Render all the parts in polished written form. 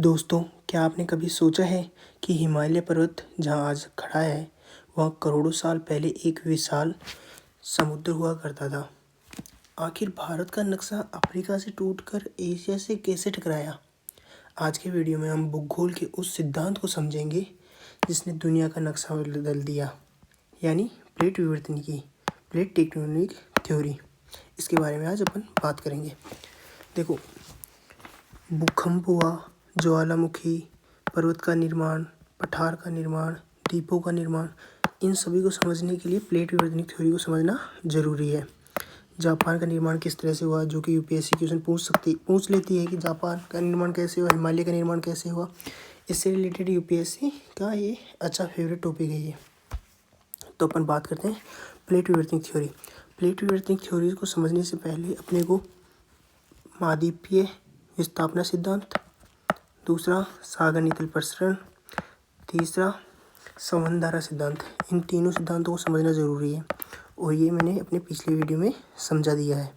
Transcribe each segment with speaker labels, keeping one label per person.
Speaker 1: दोस्तों, क्या आपने कभी सोचा है कि हिमालय पर्वत जहाँ आज खड़ा है, वह करोड़ों साल पहले एक विशाल समुद्र हुआ करता था। आखिर भारत का नक्शा अफ्रीका से टूटकर एशिया से कैसे टकराया? आज के वीडियो में हम भूगोल के उस सिद्धांत को समझेंगे जिसने दुनिया का नक्शा बदल दिया, यानी प्लेट विवर्तन की प्लेट टेक्टोनिक थ्योरी। इसके बारे में आज अपन बात करेंगे। देखो, भूकंप हुआ, ज्वालामुखी, पर्वत का निर्माण, पठार का निर्माण, द्वीपों का निर्माण, इन सभी को समझने के लिए प्लेट विवर्तनिक थ्योरी को समझना जरूरी है। जापान का निर्माण किस तरह से हुआ, जो कि यूपीएससी क्वेश्चन पूछ लेती है कि जापान का निर्माण कैसे हुआ, हिमालय का निर्माण कैसे हुआ। इससे रिलेटेड यूपीएससी का ये अच्छा फेवरेट टॉपिक है ये। तो अपन बात करते हैं प्लेट विवर्तनिक थ्योरी। प्लेट विवर्तनिक थ्योरी को समझने से पहले अपने को महाद्वीपीय विस्थापना सिद्धांत, दूसरा सागर नीतल प्रसरण, तीसरा संवहन सिद्धांत, इन तीनों सिद्धांतों को समझना ज़रूरी है और ये मैंने अपने पिछले वीडियो में समझा दिया है।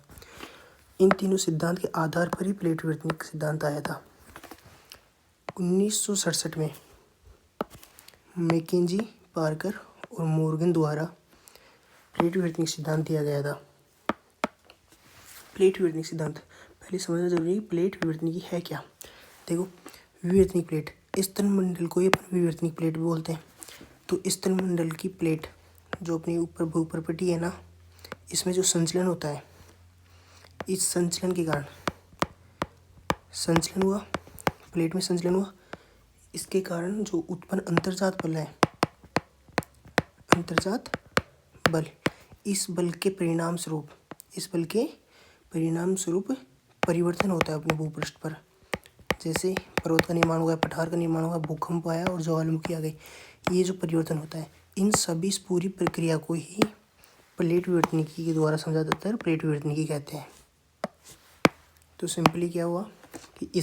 Speaker 1: इन तीनों सिद्धांत के आधार पर ही प्लेट विवर्तनिक सिद्धांत आया था। 1967 में मैकेंजी, पार्कर और मॉर्गन द्वारा प्लेट विवर्तनिक सिद्धांत दिया गया था। प्लेट विवर्तनिक सिद्धांत पहले समझना जरूरी है। प्लेट विवर्तनिकी है क्या? देखो, विवर्तनिक प्लेट, स्तन मंडल को ये अपन विवर्तनिक प्लेट भी बोलते हैं। तो स्तन मंडल की प्लेट जो अपनी ऊपर भूप्रपटी है ना, इसमें जो संचलन होता है, इस संचलन के कारण संचलन हुआ, प्लेट में संचलन हुआ, इसके कारण जो उत्पन्न अंतर्जात बल है, अंतर्जात बल, इस बल के परिणाम स्वरूप परिवर्तन होता है अपने भूपृष्ठ पर। जैसे पर्वत का निर्माण हुआ, पठार का निर्माण हुआ, भूकंप आया और ज्वालामुखी आ गई। ये जो परिवर्तन होता है, इन सभी इस पूरी प्रक्रिया को ही प्लेट विवर्तनिकी के द्वारा समझा जाता है, प्लेट विवर्तनिकी कहते हैं। तो सिंपली क्या हुआ कि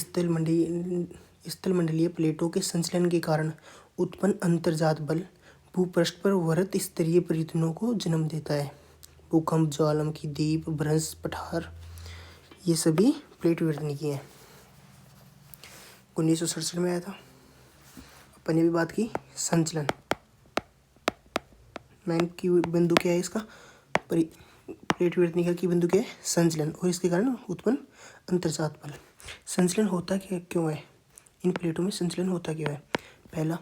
Speaker 1: स्थलमंडलीय प्लेटों के संचलन के कारण उत्पन्न अंतर्जात बल भूपृष्ठ पर वृत्त स्तरीय परिवर्तनों को जन्म देता है। भूकंप, ज्वालामुखी, द्वीप, भ्रंश, पठार, ये सभी प्लेट विवर्तनिकी हैं। 1967 में आया था। अपन ने भी बात की संचलन, मैन की बिंदु क्या है इसका, प्लेट विवर्तनिका की बिंदु क्या है, संचलन, और इसके कारण उत्पन्न अंतर्जात बल। संचलन होता क्यों है, इन प्लेटों में संचलन होता क्यों है? पहला,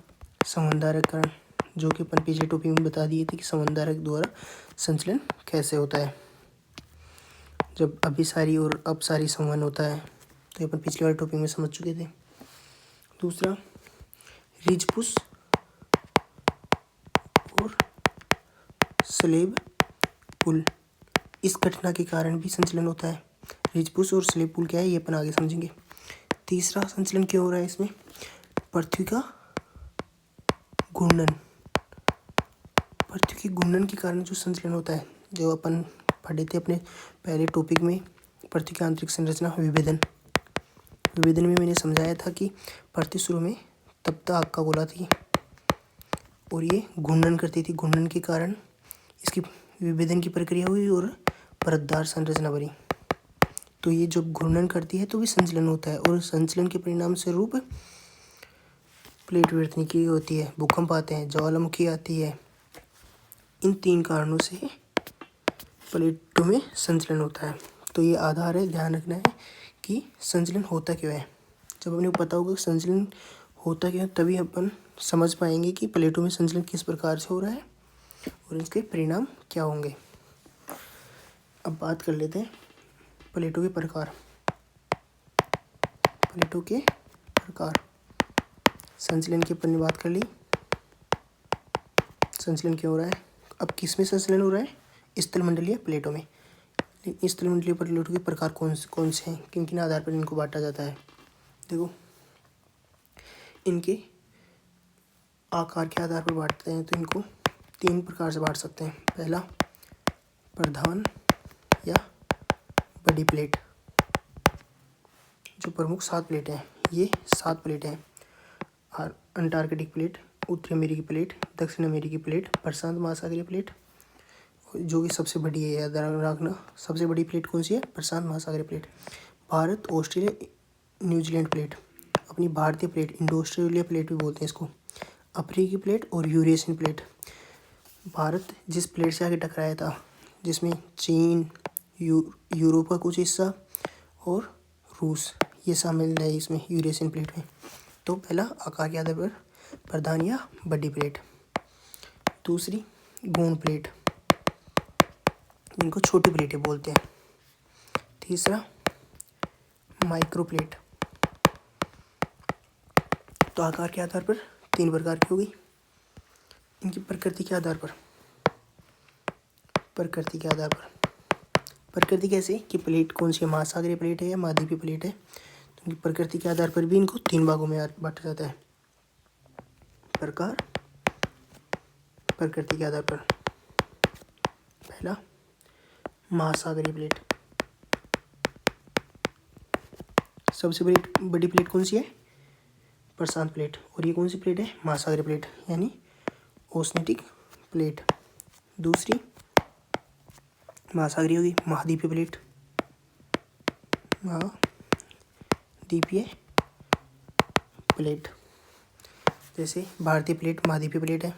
Speaker 1: संवहनधारकरण, जो कि अपन पिछले टॉपिक में बता दिए थे कि संवहनधारक द्वारा संचलन कैसे होता है। जब अभिसारी और अपसारी संवहन होता है, तो अपन पिछले वाले टॉपिक में समझ चुके थे। दूसरा, रिजपुश और स्लेब पुल, इस घटना के कारण भी संचलन होता है। रिजपुश और स्लेब पुल क्या है, ये अपन आगे समझेंगे। तीसरा, संचलन क्यों हो रहा है इसमें? पृथ्वी का घूर्णन, पृथ्वी के घूर्णन के कारण जो संचलन होता है, जो अपन पढ़े थे अपने पहले टॉपिक में, पृथ्वी की आंतरिक संरचना, विभेदन में मैंने समझाया था कि पृथ्वी शुरू में तप्त आग का गोला थी और ये घूर्णन करती थी। घूर्णन के कारण इसकी विभेदन की प्रक्रिया हुई और परतदार संरचना बनी। तो ये जब घूर्णन करती है तो भी संचलन होता है और संचलन के परिणाम स्वरूप प्लेट विवर्तनिकी होती है, भूकंप आते हैं, ज्वालामुखी आती है। इन तीन कारणों से प्लेटों में संचलन होता है। तो ये आधार है, ध्यान रखना है कि संचलन होता क्यों है। जब अपने को पता होगा कि संचलन होता क्या है, तभी अपन समझ पाएंगे कि प्लेटों में संचलन किस प्रकार से हो रहा है और इसके परिणाम क्या होंगे। अब बात कर लेते हैं प्लेटों के प्रकार। प्लेटों के प्रकार, संचलन की अपन ने बात कर ली। संचलन क्यों हो रहा है? अब किस में संचलन हो रहा है? स्थलमंडलीय प्लेटों में। स्थलमंडलीय प्लेटों के प्रकार कौन से हैं, किन किन आधार पर इनको बांटा जाता है? देखो, इनके आकार के आधार पर बांटते हैं तो इनको तीन प्रकार से बांट सकते हैं। पहला, प्रधान या बड़ी प्लेट, जो प्रमुख 7 प्लेटें हैं, ये 7 प्लेटें हैं। अंटार्कटिक प्लेट, उत्तरी अमेरिकी प्लेट, दक्षिण अमेरिकी प्लेट, प्रशांत महासागरीय प्लेट, जो कि सबसे बड़ी है, याद रखना, सबसे बड़ी प्लेट कौन सी है? प्रशांत महासागरीय plate. Bharat, Australia, New Zealand plate, अपनी भारतीय प्लेट, इंडो ऑस्ट्रेलिया प्लेट भी बोलते हैं इसको, अफ्रीकी प्लेट और यूरेशियन प्लेट। भारत जिस प्लेट से आगे टकराया था, जिसमें चीन, यूरोप का कुछ हिस्सा और रूस, ये शामिल है इसमें यूरेशियन प्लेट में। तो पहला आकार के आधार पर प्रधान या बड़ी प्लेट, दूसरी गौण प्लेट, जिनको छोटी प्लेटें बोलते हैं, तीसरा माइक्रो प्लेट। तो आकार के आधार पर 3 प्रकार की होगी। इनकी प्रकृति के आधार पर, प्रकृति कैसे कि प्लेट कौन सी है, महासागरीय प्लेट है या महाद्वीपीय प्लेट है, तो इनकी प्रकृति के आधार पर भी इनको 3 भागों में बांटा जाता है। प्रकार, प्रकृति के आधार पर, पहला महासागरीय प्लेट। सबसे बड़ी प्लेट कौन सी है, प्रशांत प्लेट, और ये कौन सी प्लेट है, महासागरीय प्लेट यानी ओशनिटिक प्लेट। दूसरी महासागरीय होगी महाद्वीपीय प्लेट, महाद्वीपीय प्लेट, जैसे भारतीय प्लेट महाद्वीपीय प्लेट है।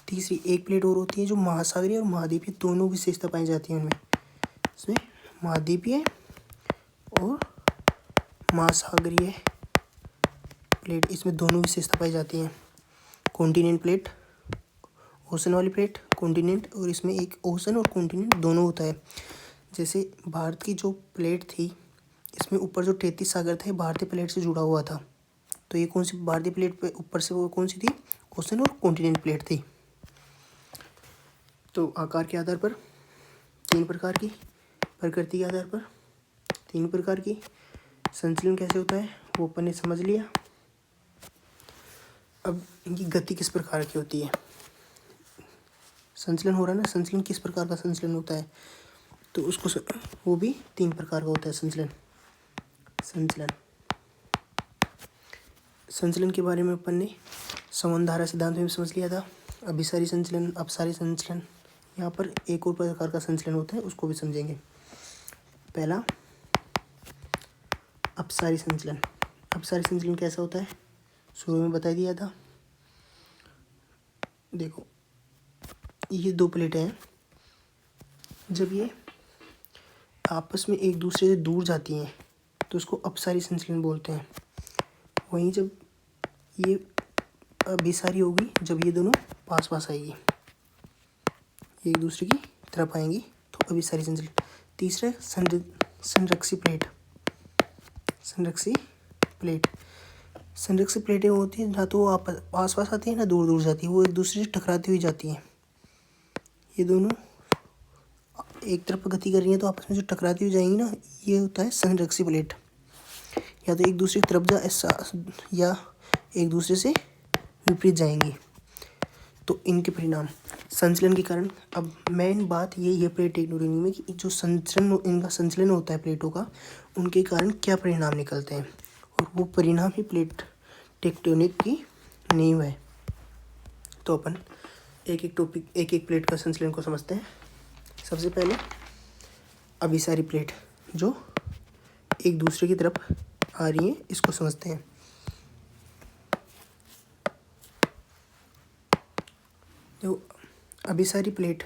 Speaker 1: तीसरी एक प्लेट और होती है जो महासागरीय और महाद्वीपीय दोनों विशेषता पाई जाती है उनमें, इसमें महाद्वीपीय और महासागरीय प्लेट, इसमें दोनों विशेषता पाई जाती हैं। कॉन्टिनेंट प्लेट, ओशन वाली प्लेट, कॉन्टिनेंट, और इसमें एक ओशन और कॉन्टिनेंट दोनों होता है। जैसे भारत की जो प्लेट थी, इसमें ऊपर जो 33 सागर थे भारतीय प्लेट से जुड़ा हुआ था, तो ये कौन सी भारतीय प्लेट पे ऊपर से वो कौन सी थी, ओशन और कॉन्टिनेंट प्लेट थी। तो आकार के आधार पर 3 प्रकार की, प्रकृति के आधार पर 3 प्रकार की, संचलन कैसे होता है वो अपन ने समझ लिया। अब इनकी गति किस प्रकार की होती है, संचलन हो रहा है ना, संचलन किस प्रकार का संचलन होता है, तो उसको वो भी 3 प्रकार का होता है संचलन के बारे में अपन ने संबंधधारा सिद्धांत में समझ लिया था। अभिसारी संचलन, अपसारी संचलन, यहाँ पर एक और प्रकार का संचलन होता है, उसको भी समझेंगे। पहला अपसारी संचलन। अपसारी संचलन कैसा होता है, शुरू में बता दिया था। देखो ये 2 प्लेटें हैं, जब ये आपस में एक दूसरे से दूर जाती हैं तो उसको अपसारी संचलन बोलते हैं। वहीं जब ये अभिसारी होगी, जब ये दोनों पास पास आएगी, एक दूसरे की तरफ आएंगी, तो अभिसारी संचलन। तीसरा संरक्षी प्लेट। संरक्षी प्लेटें होती हैं ना तो वो पास पास आती है ना दूर दूर जाती है, वो एक दूसरे से टकराती हुई जाती हैं। ये दोनों एक तरफ गति कर रही हैं तो आपस में जो टकराती हुई जाएंगी ना, ये होता है संरक्षी प्लेट। या तो एक दूसरे की तरफ या एक दूसरे से विपरीत जाएंगी। तो इनके परिणाम संचलन के कारण, अब मेन बात ये है प्लेट टेक्टोनिक में कि जो इनका संचलन होता है प्लेटों का, उनके कारण क्या परिणाम निकलते हैं, और वो परिणाम ही प्लेट टेक्टोनिक की नींव है। तो अपन एक एक प्लेट का संचलन को समझते हैं। सबसे पहले अभिसारी प्लेट जो एक दूसरे की तरफ आ रही है, इसको समझते हैं। जो अभिसारी प्लेट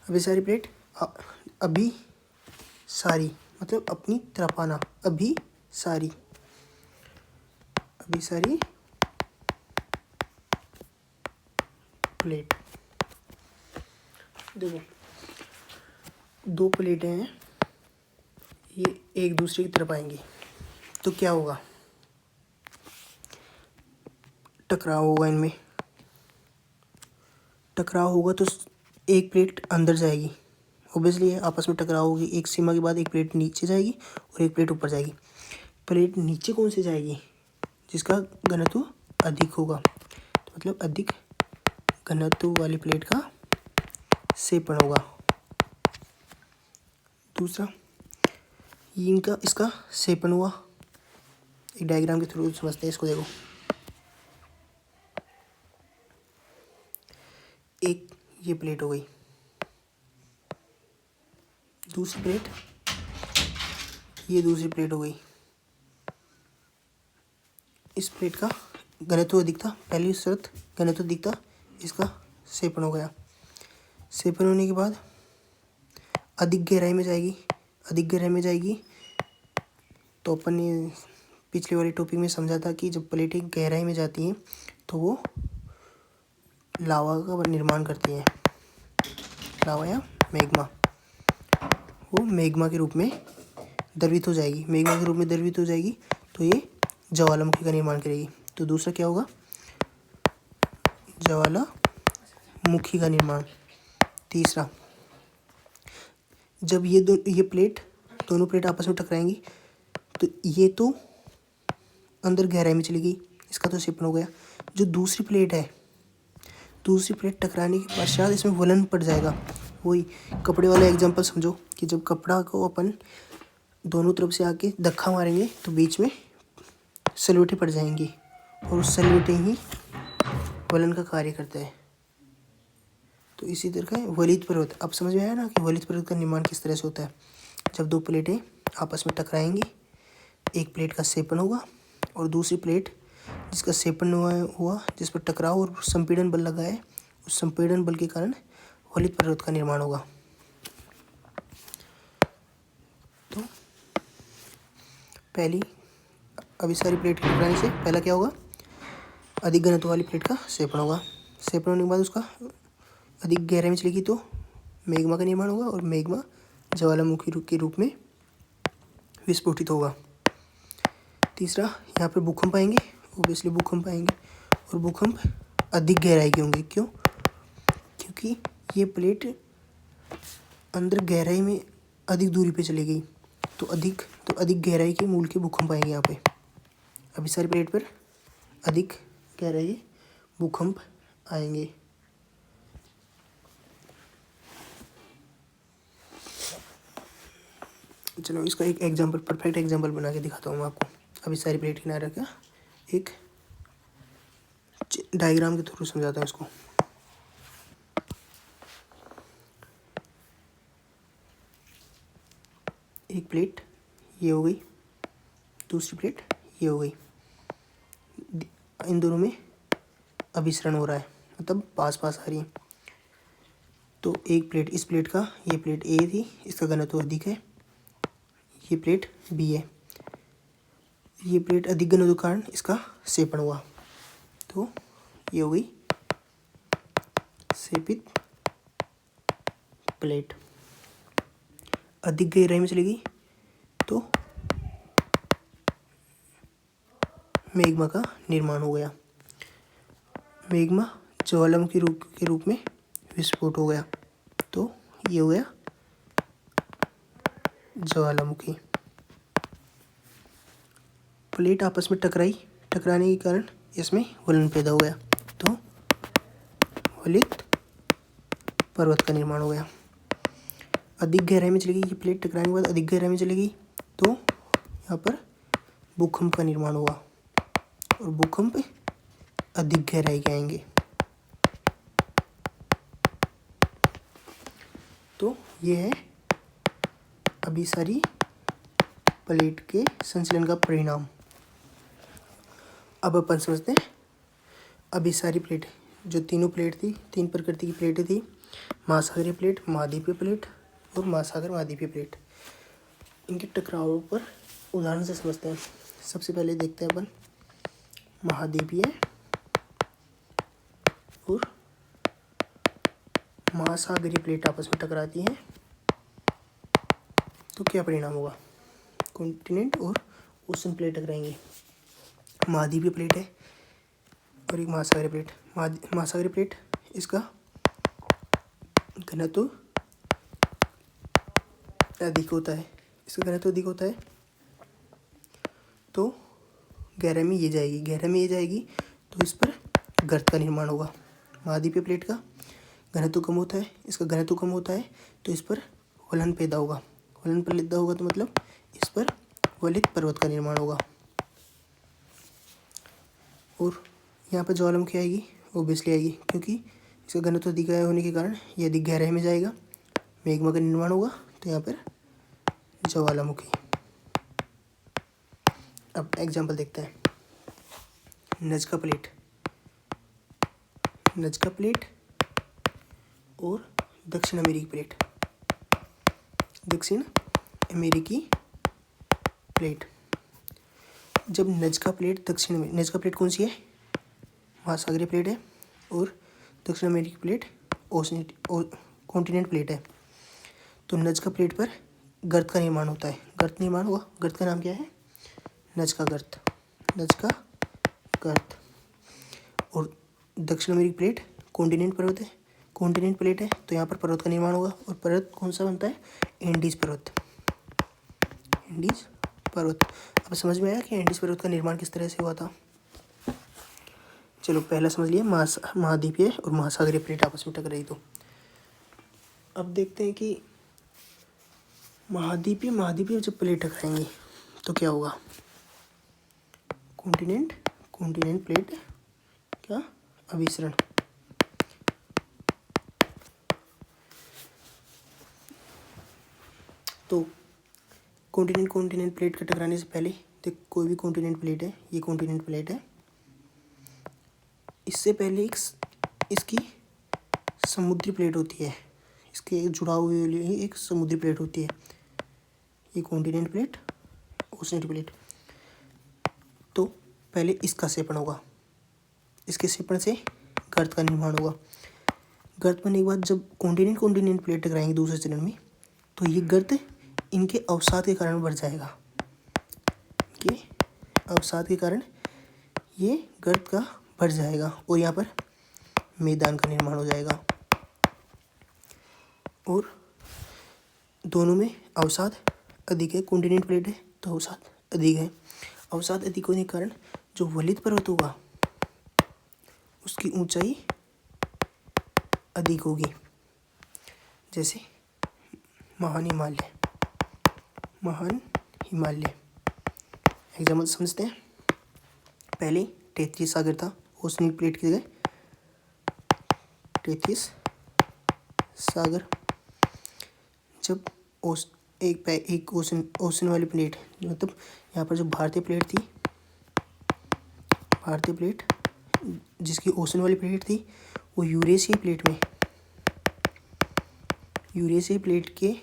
Speaker 1: अभिसारी मतलब अपनी तरफ आना, अभिसारी प्लेट। देखो 2 प्लेटें हैं, ये एक दूसरे की तरफ आएंगी तो क्या होगा, टकराव होगा। इनमें टकराव होगा तो एक प्लेट अंदर जाएगी, ओबियसली आपस में टकराव होगी, एक सीमा के बाद एक प्लेट नीचे जाएगी और एक प्लेट ऊपर जाएगी। प्लेट नीचे कौन सी जाएगी, जिसका घनत्व अधिक होगा, तो मतलब अधिक घनत्व वाली प्लेट का सेपन होगा। दूसरा इसका सेपन हुआ, एक डायग्राम के थ्रू समझते हैं इसको। देखो एक ये प्लेट हो गई, दूसरी प्लेट, ये दूसरी प्लेट हो गई, इस प्लेट का घनत्व अधिक था, पहली शर्त घनत्व अधिक था, इसका सेपन हो गया। सेपन होने के बाद अधिक गहराई में जाएगी, अधिक गहराई में जाएगी तो अपन ने पिछले वाले टॉपिक में समझा था कि जब प्लेटें गहराई में जाती हैं तो वो लावा का निर्माण करती हैं, लावा या मैग्मा। वो मैग्मा के रूप में द्रवित हो जाएगी, मैग्मा के रूप में द्रवित हो जाएगी तो ये ज्वालामुखी का निर्माण करेगी। तो दूसरा क्या होगा, ज्वालामुखी का निर्माण। तीसरा, जब ये दोनों प्लेट आपस में टकराएंगी तो ये तो अंदर गहराई में चली गई, इसका तो सेपन हो गया। जो दूसरी प्लेट है, दूसरी प्लेट टकराने के पश्चात इसमें वलन पड़ जाएगा। वही कपड़े वाला एग्जांपल समझो कि जब कपड़ा को अपन दोनों तरफ से आके धक्का मारेंगे तो बीच में सलवटें पड़ जाएंगी और उस सलवटें ही वलन का कार्य करता है। तो इसी तरह का वलित पर्वत, अब समझ में आया ना कि वलित पर्वत का निर्माण किस तरह से होता है। जब दो प्लेटें आपस में टकराएंगी, एक प्लेट का सेपन होगा और दूसरी प्लेट जिसका सेपन हुआ, जिस पर टकराव और संपीड़न बल लगा है, उस संपीड़न बल के कारण वलित पर्वत का निर्माण होगा। तो पहली अभिसारी प्लेट के टकराने से पहला क्या होगा, अधिक घनत्व वाली प्लेट का सेपन होगा। सेपन होने के बाद उसका अधिक गहराई में चलेगी तो मैग्मा का निर्माण होगा और मैग्मा ज्वालामुखी के रूप में विस्फोटित होगा। तीसरा, यहाँ पर भूकंप आएंगे, ओबियसली भूकंप आएंगे और भूकंप अधिक गहराई के होंगे। क्यों? क्योंकि ये प्लेट अंदर गहराई में अधिक दूरी पे चली गई तो अधिक गहराई के मूल के भूकंप आएंगे। यहाँ पे अभी सारी प्लेट पर अधिक गहराई भूकंप आएंगे। चलो इसका एक एग्जांपल, परफेक्ट एग्जांपल बना के दिखाता हूँ मैं आपको। अभी सारी प्लेट किनारे का एक डायग्राम के थ्रू समझाता हूँ इसको। एक प्लेट ये हो गई, दूसरी प्लेट ये हो गई, इन दोनों में अभिसरण हो रहा है, मतलब पास पास आ रही है। तो एक प्लेट, इस प्लेट का, ये प्लेट ए थी, इसका घनत्व अधिक है, ये प्लेट बी है, ये प्लेट अधिक घनत्व के कारण इसका सेपन हुआ। तो ये हो गई सेपित प्लेट। अधिक गहराई में चलेगी तो मैग्मा का निर्माण हो गया, मैग्मा ज्वालामुखी के रूप में विस्फोट हो गया। तो ये हो गया ज्वालामुखी। प्लेट आपस में टकराने के कारण इसमें वलन पैदा हो गया तो वलित पर्वत का निर्माण हो गया। अधिक गहराई में चली गई, ये प्लेट टकराने के बाद अधिक गहराई में चली गई तो यहाँ पर भूकंप का निर्माण हुआ और भूकंप अधिक गहराई के आएंगे। तो ये है अभिसारी प्लेट के संचलन का परिणाम। अब अपन समझते हैं अभिसारी प्लेट। जो तीनों प्लेट थी, तीन प्रकृति की प्लेटें थी, महासागरीय प्लेट, महाद्वीपीय प्लेट और महासागर महाद्वीपीय प्लेट। इनके टकराव पर उदाहरण से समझते हैं। सबसे पहले देखते हैं अपन महाद्वीपीय और महासागरीय प्लेट आपस में टकराती हैं तो क्या परिणाम होगा। कॉन्टिनेंट और ओशन प्लेट टकराएंगे। महाद्वीपीय प्लेट है और एक महासागरीय प्लेट। महासागरीय प्लेट, इसका घनत्व अधिक होता है, इसका घनत्व अधिक होता है तो गहराई में ये जाएगी तो इस पर गर्त का निर्माण होगा। महाद्वीपीय प्लेट का घनत्व कम होता है, इसका घनत्व कम होता है तो इस पर वलन पैदा होगा। वलन पैदा होगा तो मतलब इस पर वलित पर्वत का निर्माण होगा। और यहाँ पर ज्वालामुखी आएगी, ओबियसली आएगी, क्योंकि इसका घनत्व अधिक होने के कारण ये अधिक गहराई में जाएगा, मैग्मा का निर्माण होगा तो यहाँ पर ज्वालामुखी। अब एग्जाम्पल देखते हैं। नजका प्लेट, नजका प्लेट और दक्षिण अमेरिकी प्लेट, दक्षिण अमेरिकी प्लेट। जब नजका प्लेट नजका प्लेट कौन सी है? महासागरीय प्लेट है। और दक्षिण अमेरिकी प्लेट कॉन्टिनेंट प्लेट है। तो नजका प्लेट पर गर्त का निर्माण होता है। गर्त निर्माण हुआ, गर्त का नाम क्या है? नजका गर्त, नजका गर्त। और दक्षिण अमेरिकी प्लेट कॉन्टिनेंट पर्वत है, कॉन्टिनेंट प्लेट है, तो यहाँ पर पर्वत का निर्माण होगा। और पर्वत कौन सा बनता है? एंडीज पर्वत, एंडीज पर्वत। अब समझ में आया कि एंडीज पर्वत का निर्माण किस तरह से हुआ था। चलो पहला समझ लिया, महाद्वीपीय और महासागरीय प्लेट आपस में टकराई। तो अब देखते हैं कि महाद्वीपीय जब प्लेट टकराएंगी तो क्या होगा। कॉन्टिनेंट प्लेट क्या अभिसरण। तो कॉन्टिनेंट प्लेट के टकराने से पहले देख, कोई भी कॉन्टिनेंट प्लेट है, ये कॉन्टिनेंट प्लेट है, इससे पहले इसकी समुद्री प्लेट होती है, इसके जुड़ा हुए एक समुद्री प्लेट होती है। ये कॉन्टिनेंट प्लेट, ओशनिक प्लेट। तो पहले इसका सेपन होगा, इसके सेपन से गर्त का निर्माण होगा। गर्त बनने के बाद जब कॉन्टिनेंट प्लेट टकराएंगे दूसरे चरण में, तो ये गर्त इनके अवसाद के कारण बढ़ जाएगा। इनके अवसाद के कारण ये गर्त का बढ़ जाएगा और यहाँ पर मैदान का निर्माण हो जाएगा। और दोनों में अवसाद अधिक है, कॉन्टिनेंट प्लेट है तो अवसाद अधिक है। अवसाद अधिक होने के कारण जो वलित पर्वत होगा उसकी ऊंचाई अधिक होगी। जैसे महान हिमालय एग्जाम्पल समझते हैं। पहले 33 सागर था, ओशनिक प्लेट की जगह 33 सागर। जब एक ओशन वाली प्लेट, मतलब यहाँ पर जो भारतीय प्लेट थी, भारतीय प्लेट जिसकी ओशन वाली प्लेट थी, वो यूरेशियाई प्लेट के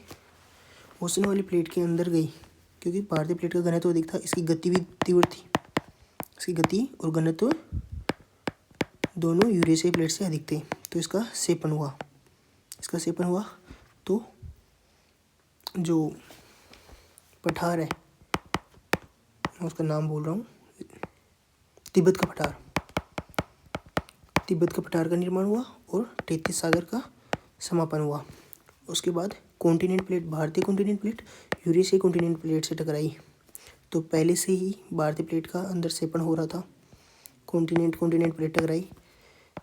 Speaker 1: ओशन वाली प्लेट के अंदर गई, क्योंकि भारतीय प्लेट का घनत्व अधिक था, इसकी गति भी तीव्र थी। इसकी गति और घनत्व दोनों यूरेशियाई प्लेट से अधिक थे। तो इसका सेपन हुआ। तो जो पठार है, मैं उसका नाम बोल रहा हूँ, तिब्बत का पठार का निर्माण हुआ और 33 सागर का समापन हुआ। उसके बाद कॉन्टिनेंट प्लेट, भारतीय कॉन्टिनेंट प्लेट यूरेशियाई कॉन्टिनेंट प्लेट से टकराई। तो पहले से ही भारतीय प्लेट का अंदर सेपन हो रहा था, कॉन्टिनेंट प्लेट टकराई,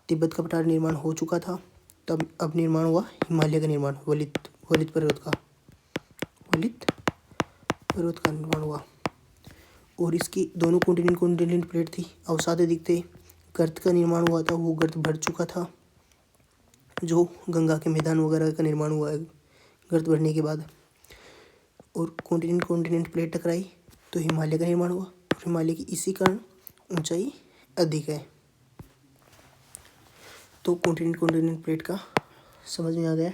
Speaker 1: तिब्बत का पठार निर्माण हो चुका था। तब अब निर्माण हुआ हिमालय का निर्माण, वलित पर्वत का निर्माण हुआ। और इसकी दोनों कॉन्टिनेंट प्लेट थी, अवसाद अधिक थे, गर्त का निर्माण हुआ था, वो गर्त भर चुका था, जो गंगा के मैदान वगैरह का निर्माण हुआ है गर्त भरने के बाद। और कॉन्टिनेंट प्लेट टकराई तो हिमालय का निर्माण हुआ, और हिमालय की इसी कारण ऊंचाई अधिक है। तो कॉन्टिनेंट प्लेट का समझ में आ गया।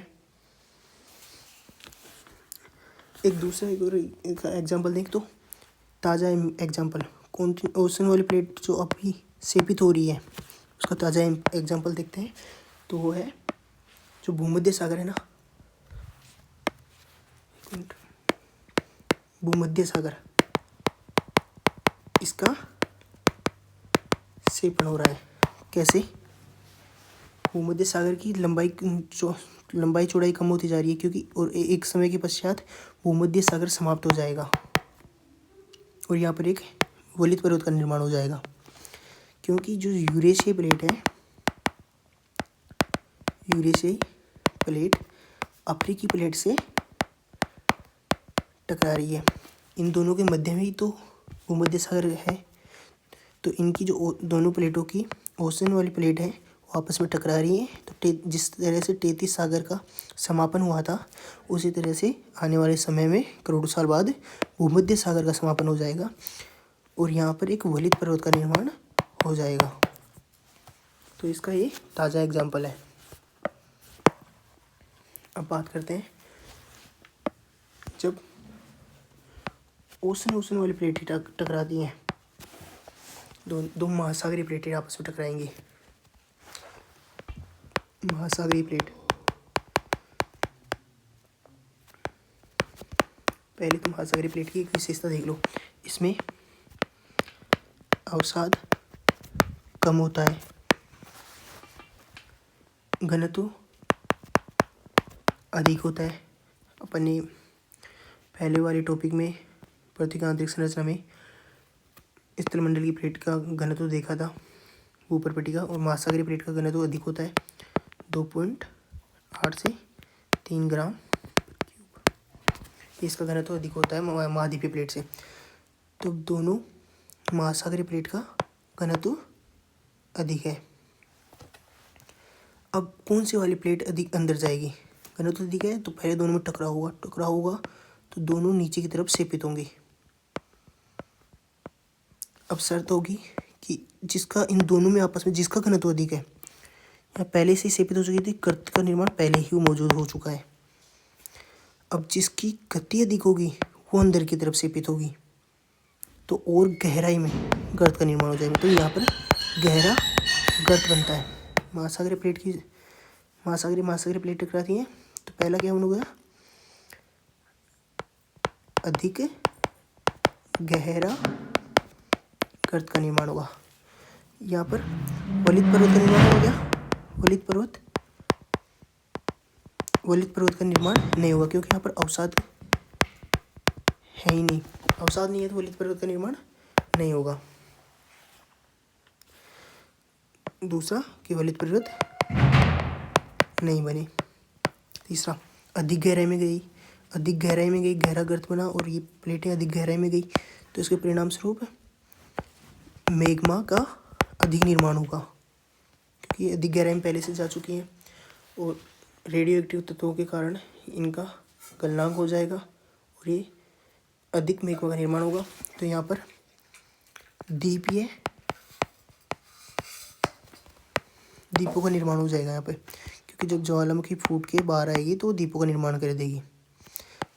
Speaker 1: एक दूसरा एक एग्जाम्पल देख, तो ताज़ा एग्जाम्पल ओशन वाली प्लेट जो अभी सेपित हो रही है, उसका ताज़ा एग्जाम्पल देखते हैं। तो वो है जो भूमध्य सागर है ना, भूमध्य सागर, इसका सेपन हो रहा है। कैसे? भूमध्य सागर की लंबाई चौड़ाई कम होती जा रही है, क्योंकि और एक समय के पश्चात भूमध्य सागर समाप्त हो जाएगा और यहाँ पर एक वलित पर्वत का निर्माण हो जाएगा। क्योंकि जो यूरेशियाई प्लेट अफ्रीकी प्लेट से टकरा रही है, इन दोनों के मध्य में ही तो भूमध्य सागर है। तो इनकी जो दोनों प्लेटों की ओशन वाली प्लेट है वो आपस में टकरा रही है। तो जिस तरह से 33 सागर का समापन हुआ था, उसी तरह से आने वाले समय में करोड़ों साल बाद भूमध्य सागर का समापन हो जाएगा और यहाँ पर एक वलित पर्वत का निर्माण हो जाएगा। तो इसका ये ताज़ा एग्जाम्पल है। अब बात करते हैं जब ओशन वाली प्लेटें टकराती हैं, दो महासागरीय प्लेटें आपस में टकराएंगी। महासागरीय प्लेट, पहले तो महासागरीय प्लेट की एक विशेषता देख लो। इसमें अवसाद कम होता है, घनत्व अधिक होता है। अपन ने पहले वाले टॉपिक में पृथ्वी का आंतरिक संरचना में स्थलमंडल की प्लेट का घनत्व देखा था, ऊपर पट्टी का, और महासागरीय प्लेट का घनत्व अधिक होता है 2.8 से 3 ग्राम क्यूब। इसका घनत्व अधिक होता है महाद्वीपीय प्लेट से। तो दोनों महासागरीय प्लेट का घनत्व अधिक है। अब कौन सी वाली प्लेट अधिक अंदर जाएगी? घनत्व अधिक है तो पहले दोनों में टकराव होगा तो दोनों नीचे की तरफ सेपित होंगे। अब शर्त होगी कि जिसका इन दोनों में आपस में जिसका घनत्व अधिक है, या पहले से ही सेपित हो चुकी थी, गर्त का निर्माण पहले ही मौजूद हो चुका है। अब जिसकी गति अधिक होगी वो अंदर की तरफ सेपित होगी, तो और गहराई में गर्त का निर्माण हो जाएगा। तो यहाँ पर गहरा गर्त बनता है। महासागरीय प्लेट टकराती हैं तो पहला क्या होगा? अधिक गहरा गर्त का निर्माण होगा। यहाँ पर वलित पर्वत का निर्माण हो गया। वलित पर्वत का निर्माण नहीं होगा क्योंकि यहाँ पर अवसाद है ही नहीं। अवसाद नहीं है तो वलित पर्वत का निर्माण नहीं होगा। दूसरा कि वलित पर्वत नहीं बने। तीसरा अधिक गहराई में गई, गहरा गर्त बना और ये प्लेटें अधिक गहराई में गई तो इसके परिणाम स्वरूप मैग्मा का अधिक निर्माण होगा क्योंकि ये अधिक गहराई में पहले से जा चुकी हैं और रेडियो एक्टिव तत्वों के कारण इनका गलनांक हो जाएगा और ये अधिक मैग्मा का निर्माण होगा। तो यहाँ पर द्वीपों का निर्माण हो जाएगा यहाँ पे, क्योंकि जब ज्वालामुखी फूट के बाहर आएगी तो द्वीपों का निर्माण कर देगी।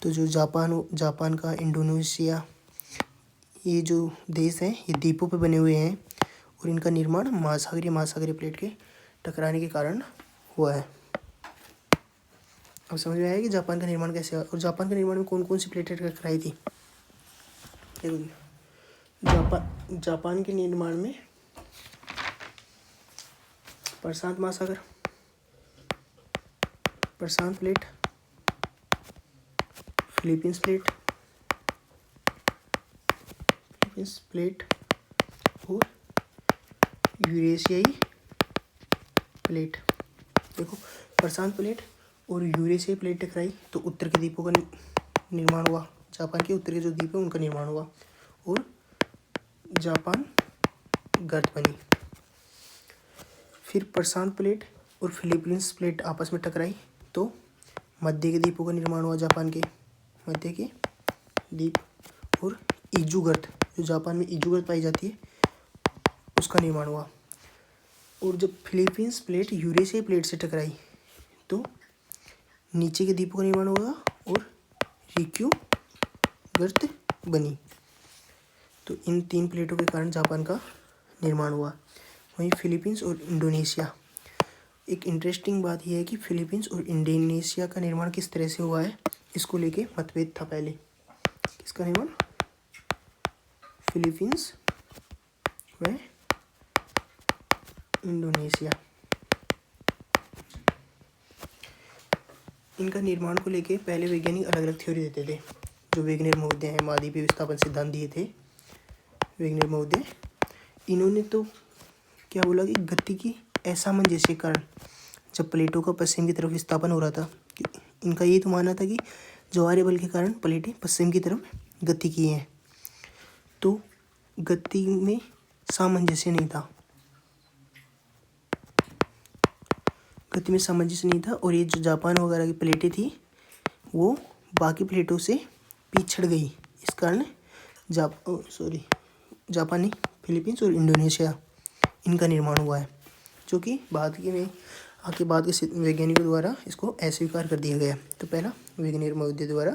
Speaker 1: तो जो जापान का, इंडोनेशिया, ये जो देश हैं ये द्वीपों पे बने हुए हैं और इनका निर्माण महासागरीय प्लेट के टकराने के कारण हुआ है। अब समझ में आया कि जापान का निर्माण कैसे हुआ और जापान के निर्माण में कौन कौन सी प्लेटें टकराई थी। जापान के निर्माण में प्रशांत महासागर, प्रशांत प्लेट, फिलीपींस प्लेट और यूरेशियाई प्लेट। देखो, प्रशांत प्लेट और यूरेशियाई प्लेट टकराई तो उत्तर के द्वीपों का निर्माण हुआ। जापान के उत्तर के जो द्वीप है उनका निर्माण हुआ और जापान गर्त बनी। फिर प्रशांत प्लेट और फिलीपींस प्लेट आपस में टकराई तो मध्य के द्वीपों का निर्माण हुआ। जापान के मध्य के द्वीप और इजू गर्त, जो जापान में इजू गर्त पाई जाती है, उसका निर्माण हुआ। और जब फिलीपींस प्लेट यूरेशियाई प्लेट से टकराई तो नीचे के द्वीपों का निर्माण हुआ और रिक्यू गर्त बनी। तो इन 3 प्लेटों के कारण जापान का निर्माण हुआ। वहीं फिलीपींस और इंडोनेशिया, एक इंटरेस्टिंग बात यह है कि फिलीपींस और इंडोनेशिया का निर्माण किस तरह से हुआ है, इसको लेके मतभेद था पहले। किसका निर्माण? फिलीपींस व इंडोनेशिया। इनका निर्माण को लेके पहले वैज्ञानिक अलग अलग थ्योरी देते थे। जो वेगनर महोदय हैं, महाद्वीपीय विस्थापन सिद्धांत दिए थे वेगनर महोदय, इन्होंने तो क्या बोला कि गति की असामंजस्य के कारण जब प्लेटों का पश्चिम की तरफ विस्थापन हो रहा था, इनका ये तो मानना था कि ज्वारीय बल के कारण प्लेटें पश्चिम की तरफ गति की हैं, तो गति में सामंजस्य नहीं था, और ये जो जापान वगैरह की प्लेटें थी वो बाकी प्लेटों से पिछड़ गई। इस कारण जापानी, फिलीपींस और इंडोनेशिया इनका निर्माण हुआ है, जो कि बाद के वैज्ञानिकों द्वारा इसको अस्वीकार कर दिया गया। तो पहला, वैज्ञानिक महोदय द्वारा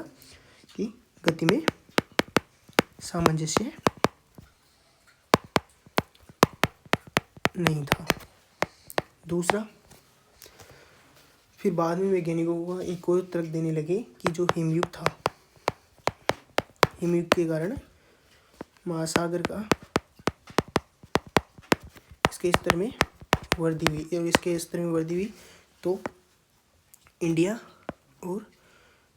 Speaker 1: कि गति में सामंजस्य नहीं था। दूसरा, फिर बाद में वैज्ञानिकों को एक और तर्क देने लगे कि जो हिमयुग था, हिमयुग के कारण महासागर का इसके स्तर में वृद्धि हुई, और इसके स्तर में वृद्धि हुई तो इंडिया और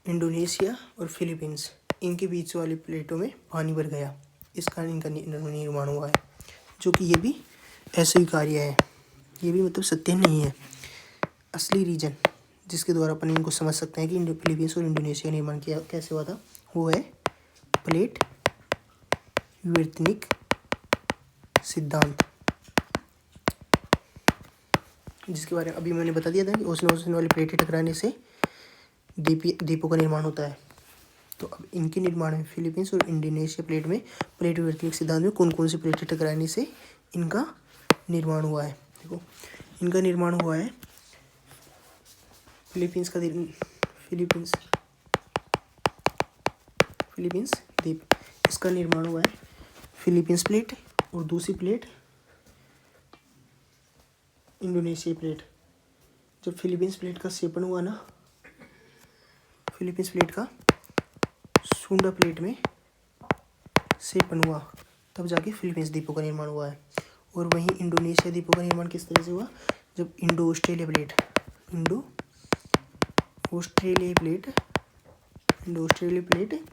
Speaker 1: इंडोनेशिया और फिलीपींस, इनके बीच वाली प्लेटों में पानी भर गया। इस कारण इनका निर्माण हुआ है, जो कि ये भी अस्वीकार्य है, ये भी मतलब सत्य नहीं है। असली रीजन जिसके द्वारा अपन इनको समझ सकते हैं कि फिलीपींस और इंडोनेशिया निर्माण किया कैसे हुआ था, वो है प्लेट विवर्तनिक सिद्धांत, जिसके बारे में अभी मैंने बता दिया था कि ओशन वाली प्लेटें टकराने से द्वीपों का निर्माण होता है। तो अब इनके निर्माण में फिलीपींस और इंडोनेशिया प्लेट विवर्तनिक सिद्धांत में कौन कौन सी प्लेटें टकराने से इनका निर्माण हुआ है। देखो, इनका निर्माण हुआ है फिलीपींस द्वीप, इसका निर्माण हुआ है फिलीपींस प्लेट, और दूसरी प्लेट इंडोनेशिया प्लेट। जब फिलीपींस प्लेट का सेपन हुआ ना, फिलीपींस प्लेट का सुंडा प्लेट में सेपन हुआ, तब जाके फिलीपींस द्वीपों का निर्माण हुआ है। और वहीं इंडोनेशिया द्वीपों का निर्माण किस तरह से हुआ, जब इंडो ऑस्ट्रेलिया प्लेट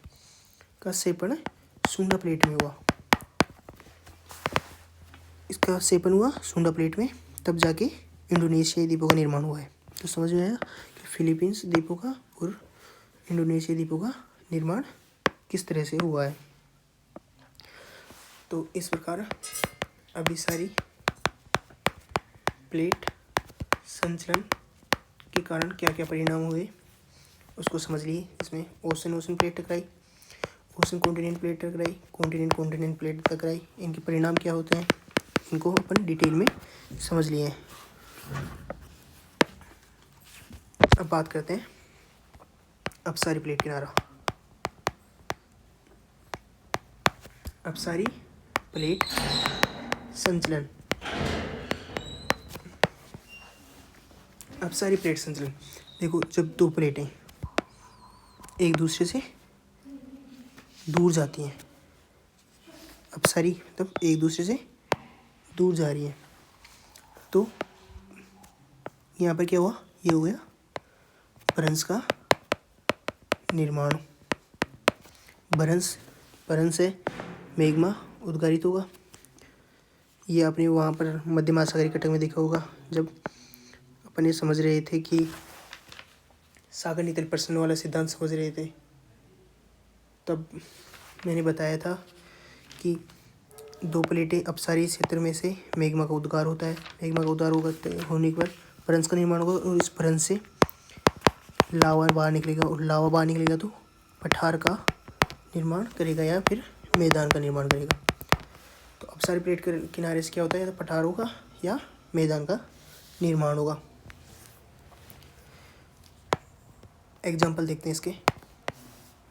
Speaker 1: का सेपन सुंडा प्लेट में हुआ। इसका सेपन हुआ सुंडा प्लेट में, तब जाके इंडोनेशियाई द्वीपों का निर्माण हुआ है। तो समझ में आया कि फिलीपींस द्वीपों का और इंडोनेशिया द्वीपों का निर्माण किस तरह से हुआ है। तो इस प्रकार अभी सारी प्लेट संचलन के कारण क्या क्या परिणाम हुए उसको समझ लिए। इसमें ओशन प्लेट टकराई, ओशन कॉन्टिनेंट प्लेट टकराई, कॉन्टिनेंट प्लेट टकराई, इनके परिणाम क्या होते हैं इनको अपन डिटेल में समझ लिए हैं। अब बात करते हैं अपसारी प्लेट किनारा। अपसारी प्लेट संचलन। अपसारी प्लेट संचलन, देखो, जब दो प्लेटें एक दूसरे से दूर जाती हैं, अपसारी मतलब एक दूसरे से दूर जा रही है, तो यहाँ पर क्या हुआ, ये हो गया भ्रंश का निर्माण। भ्रंश से मैग्मा उद्गारित होगा। ये आपने वहाँ पर मध्य महासागरीय कटक में देखा होगा, जब अपन ये समझ रहे थे कि सागर नीतल प्रश्न वाला सिद्धांत समझ रहे थे, तब मैंने बताया था कि दो प्लेटें अपसारी क्षेत्र में से मैग्मा का उद्गार होता है। मैग्मा का उद्गार होने के बाद भ्रंश का निर्माण होगा, और इस भ्रंश से लावा बाहर निकलेगा, और लावा बाहर निकलेगा तो पठार का निर्माण करेगा या फिर मैदान का निर्माण करेगा। तो अपसारी प्लेट के किनारे से क्या होता है, या तो पठारों का या मैदान का निर्माण होगा। एग्जाम्पल देखते हैं इसके।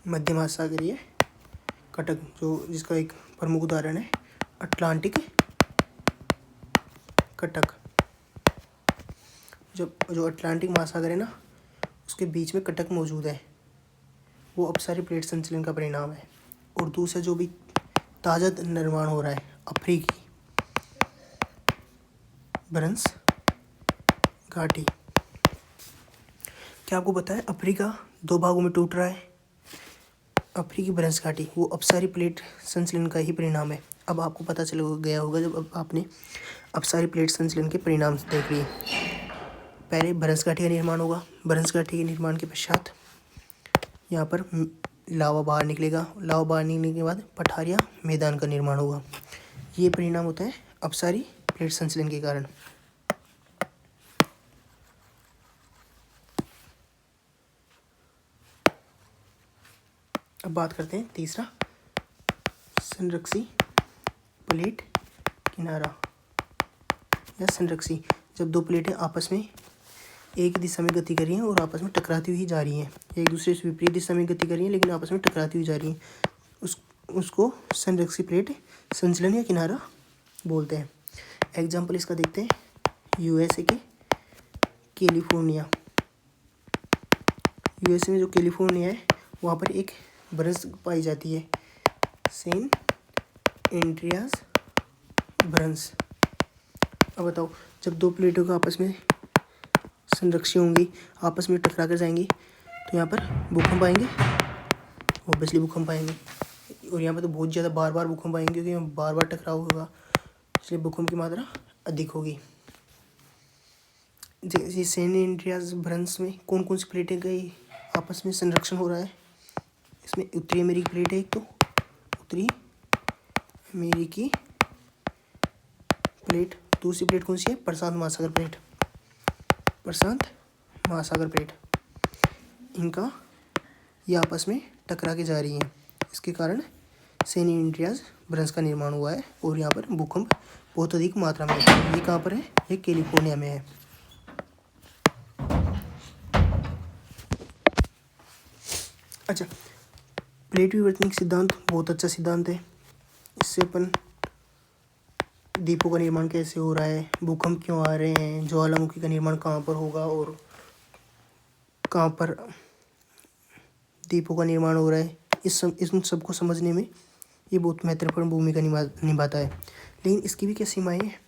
Speaker 1: मध्य महासागरीय कटक, जिसका एक प्रमुख उदाहरण है अटलांटिक कटक। जो अटलांटिक महासागर है ना, उसके बीच में कटक मौजूद है, वो अपसारी प्लेट संचलन का परिणाम है। और दूसरा जो भी ताज़ा निर्माण हो रहा है अफ्रीकी भ्रंश घाटी। क्या आपको पता है अफ्रीका 2 भागों में टूट रहा है? अफ्रीकी भ्रंश घाटी वो अपसारी प्लेट संचलन का ही परिणाम है। अब आपको पता चल गया होगा जब अब आपने अपसारी प्लेट संचलन के परिणाम देख लिए। पहले भ्रंश घाटी का निर्माण होगा। भ्रंश घाटी के निर्माण के पश्चात यहाँ पर लावा बाहर निकलेगा। लावा बाहर निकलने के बाद पठारिया मैदान का निर्माण होगा। ये परिणाम होता है अपसारी प्लेट संचलन के कारण। अब बात करते हैं तीसरा, संरक्षी प्लेट किनारा। या संरक्षी। जब दो प्लेटें आपस में एक दिशा में गति कर रही हैं और आपस में टकराती हुई जा रही हैं, एक दूसरे से विपरीत दिशा में गति कर रही हैं लेकिन आपस में टकराती हुई जा रही हैं, उसको संरक्षी प्लेट, संचलन या किनारा बोलते हैं। एग्जाम्पल इसका देखते हैं, यूएसए के कैलिफोर्निया। यूएसए में जो कैलिफोर्निया है वहाँ पर एक ब्रंश पाई जाती है, सेंट एंड्रियास ब्रंश। अब बताओ, जब दो प्लेटों का आपस में संरक्षी होंगी, आपस में टकरा कर जाएंगी, तो यहाँ पर भूकंप आएंगे, ऑब्वियसली भूकंप आएंगे। और यहाँ पर तो बहुत ज़्यादा बार बार भूकंप आएंगे क्योंकि यहाँ बार बार टकराव होगा, इसलिए भूकंप की मात्रा अधिक होगी। जैसे सेंट एंड्रियास ब्रंश में कौन कौन सी प्लेटें गई आपस में संरक्षण हो रहा है, इसमें उत्तरी अमेरिकी प्लेट है एक, तो उत्तरी अमेरिकी प्लेट। दूसरी प्लेट कौन सी है, प्रशांत महासागर प्लेट, प्रशांत महासागर प्लेट। इनका ये आपस में टकरा के जा रही हैं, इसके कारण सेंट एंड्रियास ब्रंश का निर्माण हुआ है और यहाँ पर भूकंप बहुत अधिक मात्रा में होता है। ये कहाँ पर है, ये कैलिफोर्निया में है। अच्छा, प्लेट विवर्तनिक सिद्धांत बहुत अच्छा सिद्धांत है। इससे अपन द्वीपों का निर्माण कैसे हो रहा है, भूकंप क्यों आ रहे हैं, ज्वालामुखी का निर्माण कहाँ पर होगा और कहाँ पर द्वीपों का निर्माण हो रहा है, इन सबको समझने में ये बहुत महत्वपूर्ण भूमिका निभाता है। लेकिन इसकी भी क्या सीमाएँ हैं,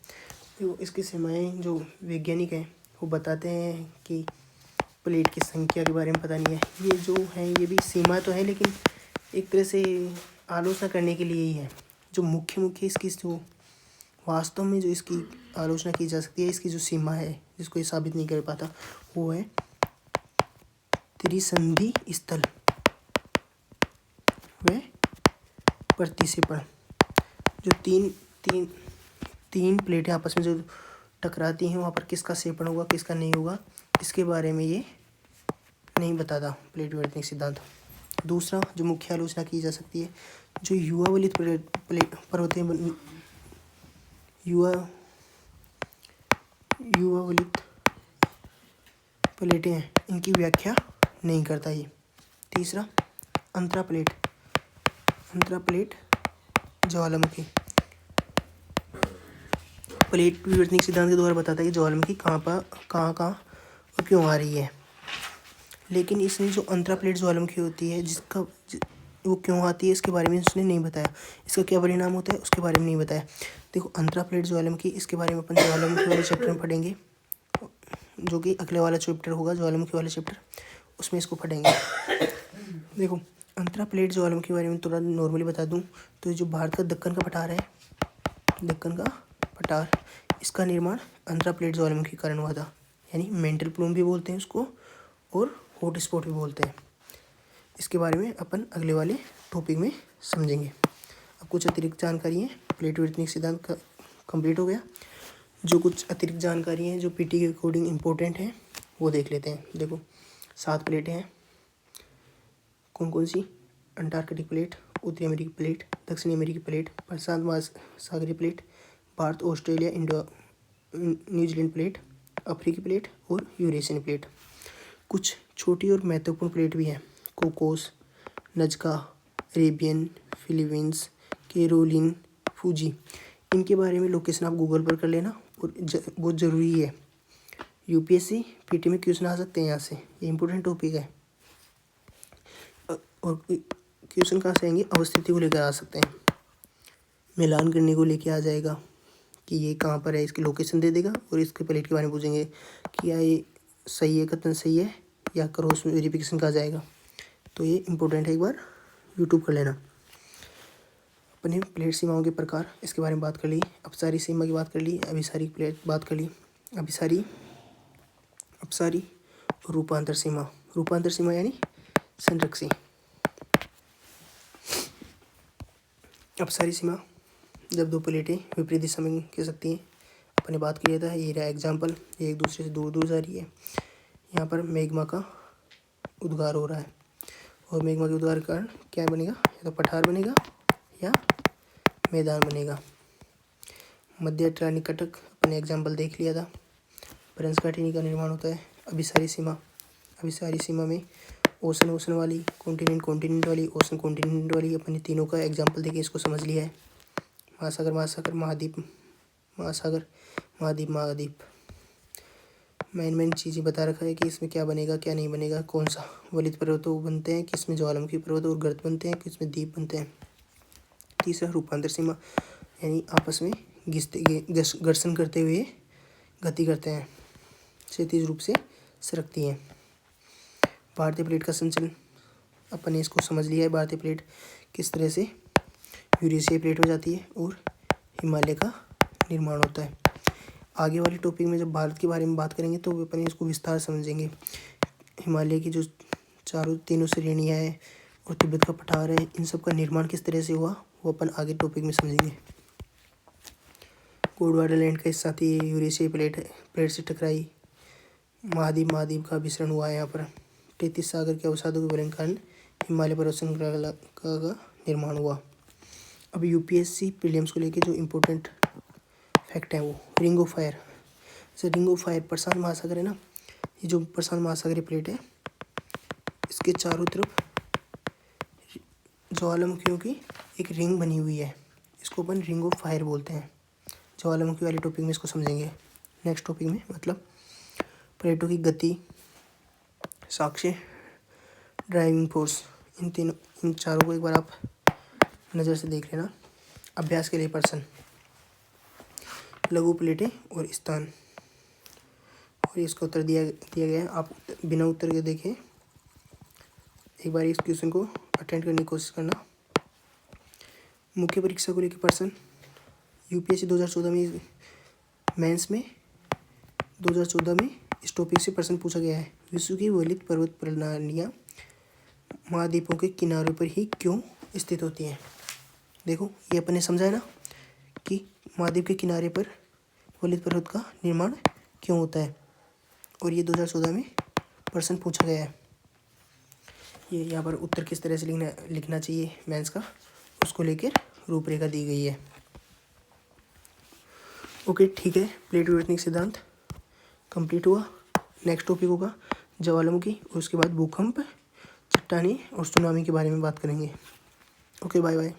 Speaker 1: तो इसकी सीमाएँ जो वैज्ञानिक हैं वो बताते हैं कि प्लेट की संख्या के बारे में पता नहीं है। ये जो है ये भी सीमा तो है, लेकिन एक तरह से आलोचना करने के लिए ही है। जो मुख्य इसकी जो वास्तव में जो इसकी आलोचना की जा सकती है, इसकी जो सीमा है जिसको ये साबित नहीं कर पाता, वो है त्रिसंधि स्थल व प्रतिक्षेपण। जो तीन प्लेटें आपस में जो टकराती हैं वहाँ पर किसका क्षेपण होगा किसका नहीं होगा, इसके बारे में ये नहीं बताता प्लेट विवर्तनिक सिद्धांत। दूसरा जो मुख्य आलोचना की जा सकती है, जो युवा वलित प्लेटें हैं, इनकी व्याख्या नहीं करता ये। तीसरा अंतरा प्लेट ज्वालामुखी। प्लेट विवर्तनिक सिद्धांत के द्वारा बताता है कि ज्वालामुखी कहाँ और क्यों आ रही है। लेकिन इसने जो अंतरा प्लेट ज्वालामुखी होती है वो क्यों आती है इसके बारे में उसने नहीं बताया, इसका क्या परिणाम होता है उसके बारे में नहीं बताया। देखो, अंतरा प्लेट ज्वालामुखी, इसके बारे में अपन ज्वालामुखी वाले चैप्टर में पढ़ेंगे, जो कि अगले वाला चैप्टर होगा ज्वालामुखी वाला चैप्टर, उसमें इसको पढ़ेंगे। देखो, अंतरा प्लेट ज्वालामुखी के बारे में थोड़ा नॉर्मली बता दूं तो जो भारत का दक्कन का पठार है, दक्कन का पठार, इसका निर्माण अंतरा प्लेट ज्वालामुखी के कारण हुआ था। यानी मेंटल प्लूम भी बोलते हैं उसको और हॉट स्पॉट भी बोलते हैं। इसके बारे में अपन अगले वाले टॉपिक में समझेंगे। अब कुछ अतिरिक्त जानकारी है, प्लेट विवर्तनिक सिद्धांत का कंप्लीट हो गया। जो कुछ अतिरिक्त जानकारी है जो पीटी के अकॉर्डिंग इम्पोर्टेंट है वो देख लेते हैं। देखो, 7 प्लेटें हैं, कौन कौन सी, अंटार्कटिक प्लेट, उत्तरी अमेरिकी प्लेट, दक्षिणी अमेरिकी प्लेट, प्रशांत महासागरीय plate, Bharat Australia New Zealand plate, अफ्रीकी प्लेट और यूरेशियन प्लेट। कुछ छोटी और महत्वपूर्ण प्लेट भी हैं, Cocos, Nazca, Arabian, Philippines, Caroline, Fiji. इनके बारे में लोकेशन आप गूगल पर कर लेना और बहुत ज़रूरी है। यूपीएससी पीटी में क्वेश्चन आ सकते हैं यहाँ से, ये इंपॉर्टेंट टॉपिक है। और क्वेश्चन कहाँ से आएंगे, अवस्थिति को लेकर आ सकते हैं, मिलान करने को लेके आ जाएगा कि ये कहाँ पर है, इसकी लोकेशन दे देगा और इसके प्लेट के बारे में पूछेंगे कि क्या ये सही है, कथन सही है या क्रॉस वेरिफिकेशन का जाएगा। तो ये इंपॉर्टेंट है, एक बार यूट्यूब कर लेना। अपने प्लेट सीमाओं के प्रकार, इसके बारे में बात कर ली, अपसारी सीमा की बात कर ली, अभिसारी प्लेट बात कर ली, अभिसारी, अपसारी और रूपांतर सीमा। रूपांतर सीमा यानी संरक्षी। अपसारी सीमा, जब दो प्लेटें विपरीत दिशा में खिंच सकती हैं, अपने बात किया था, ये रहा एग्जाम्पल, ये एक दूसरे से दूर दूर जा रही है। यहाँ पर मैग्मा का उद्गार हो रहा है और मैग्मा के उद्गार के कारण क्या बनेगा, या तो पठार बनेगा या मैदान बनेगा। मध्य अटलांटिक कटक अपने एग्जाम्पल देख लिया था। भ्रंश घाटी का निर्माण होता है। अभिसारी सीमा में ओशन वाली, कॉन्टिनेंट वाली, ओशन कॉन्टिनेंट वाली, अपने तीनों का एग्जाम्पल देके इसको समझ लिया है। महाद्वीप, महाद्वीप मेन चीज़ें बता रखा है कि इसमें क्या बनेगा क्या नहीं बनेगा, कौन सा वलित पर्वत बनते हैं, किसमें ज्वालामुखी पर्वत और गर्त बनते हैं, किसमें द्वीप बनते हैं। तीसरा रूपांतर सीमा, यानी आपस में घर्षण करते हुए गति करते हैं, क्षैतिज रूप से सरकती हैं। भारतीय प्लेट का संचलन, अपन ने इसको समझ लिया है। भारतीय प्लेट किस तरह से यूरेशियाई प्लेट हो जाती है और हिमालय का निर्माण होता है। आगे वाले टॉपिक में जब भारत के बारे में बात करेंगे तो अपन इसको विस्तार समझेंगे। हिमालय की जो तीनों श्रेणियाँ हैं और तिब्बत का पठार है, इन सब का निर्माण किस तरह से हुआ वो अपन आगे टॉपिक में समझेंगे। गोंडवाना लैंड का हिस्सा थी, यूरेशियाई प्लेट से टकराई, महाद्वीप का विसरण हुआ है यहाँ पर। 33 सागर के अवसादों के वलन कारण हिमालय पर्वत श्रृंखला का निर्माण हुआ। अब यूपीएससी प्रीलिम्स को लेके जो इम्पोर्टेंट फैक्ट है वो रिंग ऑफ फायर। जैसे रिंग ऑफ फायर प्रशांत महासागर है ना, ये जो प्रशांत महासागरीय प्लेट है, इसके चारों तरफ ज्वालामुखियों की एक रिंग बनी हुई है, इसको अपन रिंग ऑफ फायर बोलते हैं। ज्वालामुखी वाले टॉपिक में इसको समझेंगे नेक्स्ट टॉपिक में। मतलब प्लेटों की गति, साक्ष्य, ड्राइविंग फोर्स, इन चारों को एक बार आप नज़र से देख लेना। अभ्यास के लिए प्रश्न, लघु प्लेटें और स्थान, और इसका उत्तर दिया गया है। आप बिना उत्तर के देखें, एक बार इस क्वेश्चन को अटेंड करने की कोशिश करना। मुख्य परीक्षा को लेकर प्रश्न, यूपीएससी 2014 में मेंस में 2014 में इस टॉपिक से प्रश्न पूछा गया है। विश्व की वलित पर्वत प्रणालियाँ महाद्वीपों के किनारों पर ही क्यों स्थित होती हैं। देखो ये अपन ने समझा है ना कि महाद्वीप के किनारे पर वलित पर्वत का निर्माण क्यों होता है, और ये 2014 में प्रश्न पूछा गया है। ये यहाँ पर उत्तर किस तरह से लिखना चाहिए मेंस का, उसको लेकर रूपरेखा दी गई है। ओके ठीक है, प्लेट विवर्तनिक सिद्धांत कंप्लीट हुआ। नेक्स्ट टॉपिक होगा ज्वालामुखी, और उसके बाद भूकंप, चट्टानी और सुनामी के बारे में बात करेंगे। Okay bye bye.